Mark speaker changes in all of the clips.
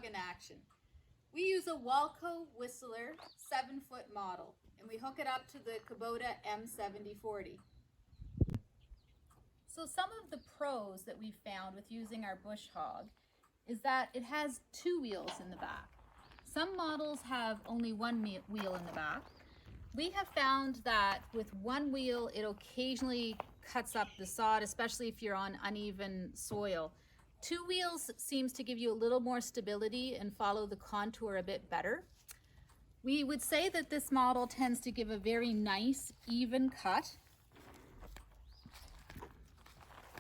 Speaker 1: in action. We use a Walco Whistler 7-foot model, and we hook it up to the Kubota M7040. So some of the pros that we've found with using our bush hog is that it has 2 wheels in the back. Some models have only 1 wheel in the back. We have found that with 1 wheel, it occasionally cuts up the sod, especially if you're on uneven soil. 2 wheels seems to give you a little more stability and follow the contour a bit better. We would say that this model tends to give a very nice, even cut.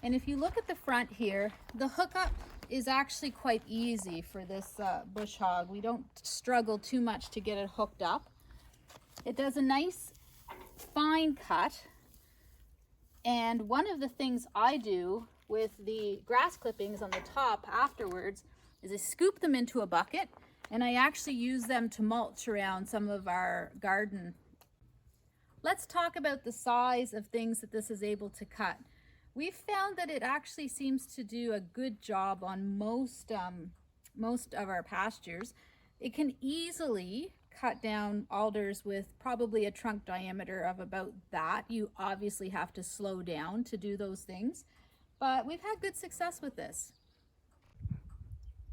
Speaker 1: And if you look at the front here, the hookup is actually quite easy for this bush hog. We don't struggle too much to get it hooked up. It does a nice fine cut. And one of the things I do with the grass clippings on the top afterwards is I scoop them into a bucket, and I actually use them to mulch around some of our garden. Let's talk about the size of things that this is able to cut. We've found that it actually seems to do a good job on most of our pastures. It can easily cut down alders with probably a trunk diameter of about that. You obviously have to slow down to do those things, but we've had good success with this.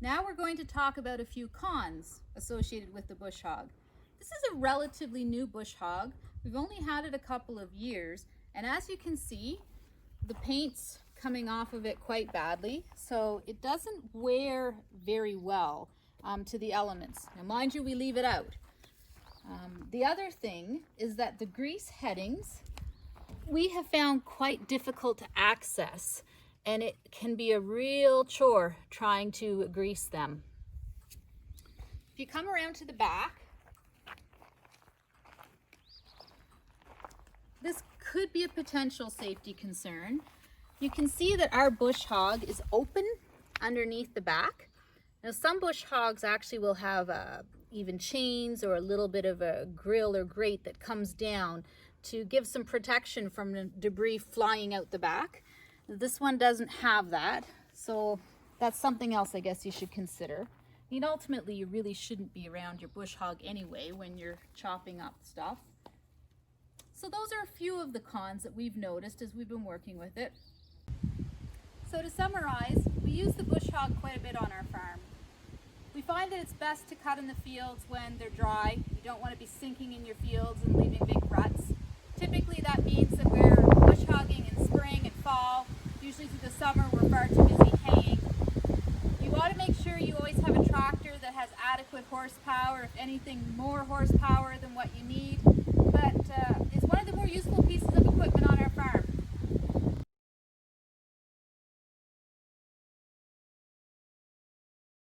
Speaker 1: Now we're going to talk about a few cons associated with the bush hog. This is a relatively new bush hog. We've only had it a couple of years, and as you can see, the paint's coming off of it quite badly, so it doesn't wear very well to the elements. Now mind you, we leave it out. The other thing is that the grease headings we have found quite difficult to access, and it can be a real chore trying to grease them. If you come around to the back, this could be a potential safety concern. You can see that our bush hog is open underneath the back. Now some bush hogs actually will have even chains or a little bit of a grill or grate that comes down to give some protection from the debris flying out the back. This one doesn't have that, so that's something else I guess you should consider. I mean, ultimately you really shouldn't be around your bush hog anyway when you're chopping up stuff. So those are a few of the cons that we've noticed as we've been working with it. So to summarize, we use the bush hog quite a bit on our farm. We find that it's best to cut in the fields when they're dry. You don't want to be sinking in your fields and leaving big ruts. Typically that means that we're bush hogging in spring and fall. Usually through the summer we're far too busy haying. You want to make sure you always have a tractor that has adequate horsepower, if anything more horsepower than what you need. But it's one of the more useful pieces of equipment on our farm.